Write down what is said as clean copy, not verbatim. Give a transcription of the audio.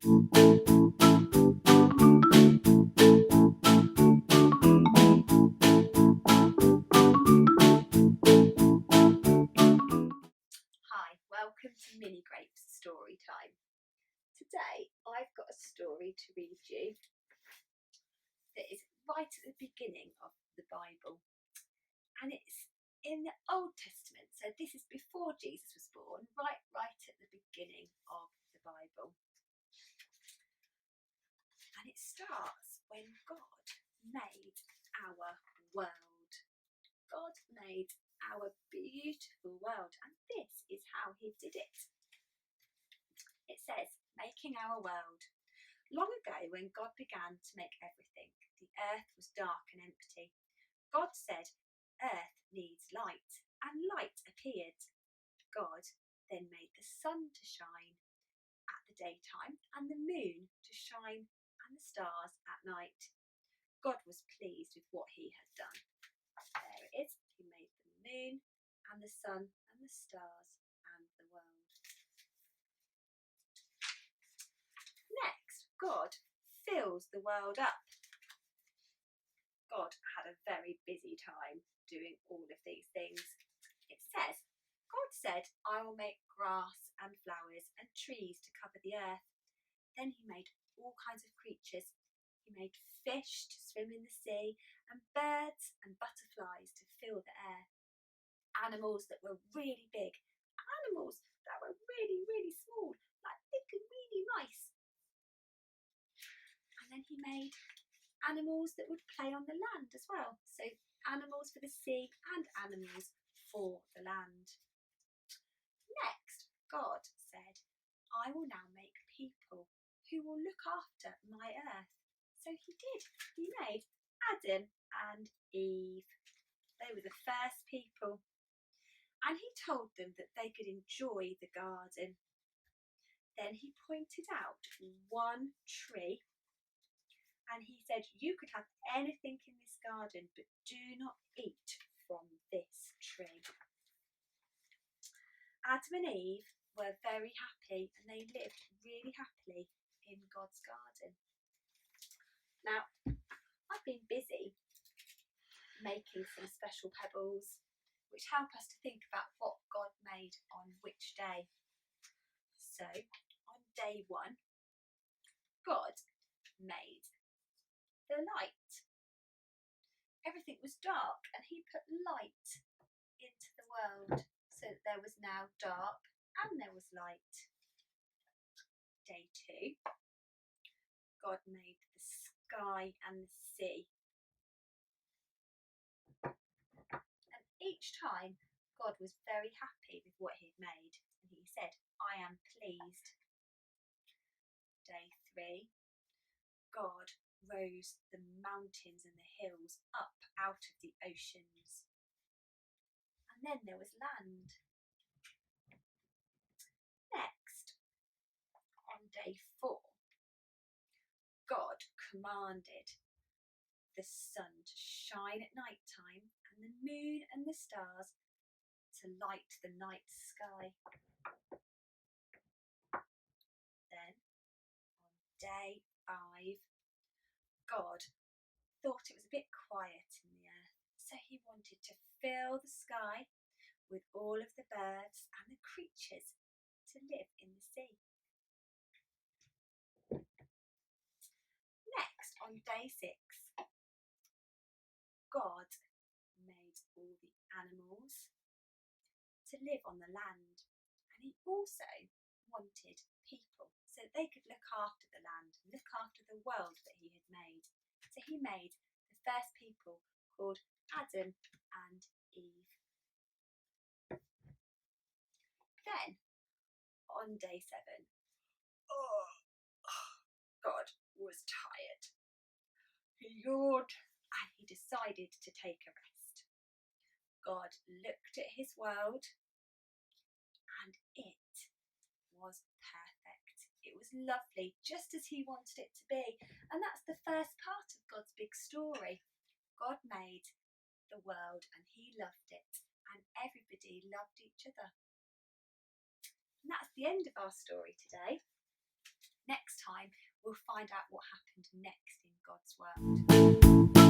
Hi, welcome to Mini Grapes Story Time. Today I've got a story to read you that is right at the beginning of the Bible, and it's in the Old Testament, so this is before Jesus was born, right at the beginning of the Bible. And it starts when God made our world. God made our beautiful world, and this is how he did it. It says, making our world. Long ago, when God began to make everything, the earth was dark and empty. God said, earth needs light, and light appeared. God then made the sun to shine at the daytime and the moon to shine and the stars at night. God was pleased with what he had done. There it is. He made the moon and the sun and the stars and the world. Next, God fills the world up. God had a very busy time doing all of these things. It says, God said, I will make grass and flowers and trees to cover the earth. Then he made all kinds of creatures. He made fish to swim in the sea and birds and butterflies to fill the air. Animals that were really big, animals that were really, really small, like big and weeny mice. And then he made animals that would play on the land as well. So animals for the sea and animals for the land. Next, God said, I will now make people who will look after my earth. So he did. He made Adam and Eve. They were the first people. And he told them that they could enjoy the garden. Then he pointed out one tree and he said, you could have anything in this garden, but do not eat from this tree. Adam and Eve were very happy and they lived really happily in God's garden. Now, I've been busy making some special pebbles which help us to think about what God made on which day. So, on day 1, God made the light. Everything was dark and he put light into the world so that there was now dark and there was light. Day 2, God made the sky and the sea. And each time God was very happy with what he'd made and he said, I am pleased. Day 3, God rose the mountains and the hills up out of the oceans. And then there was land. Next, on day 4, God commanded the sun to shine at night time and the moon and the stars to light the night sky. Then, on day 5, God thought it was a bit quiet in the earth, so he wanted to fill the sky with all of the birds and the creatures to live in the sea. Next, on day 6, God made all the animals to live on the land, and he also wanted people so that they could look after the land, look after the world that he had made. So he made the first people called Adam and Eve. Then, on day 7, God was tired. He yawned and he decided to take a rest. God looked at his world and it was perfect. It was lovely, just as he wanted it to be. And that's the first part of God's big story. God made the world and he loved it, and everybody loved each other. And that's the end of our story today. Next time we'll find out what happened next in God's world.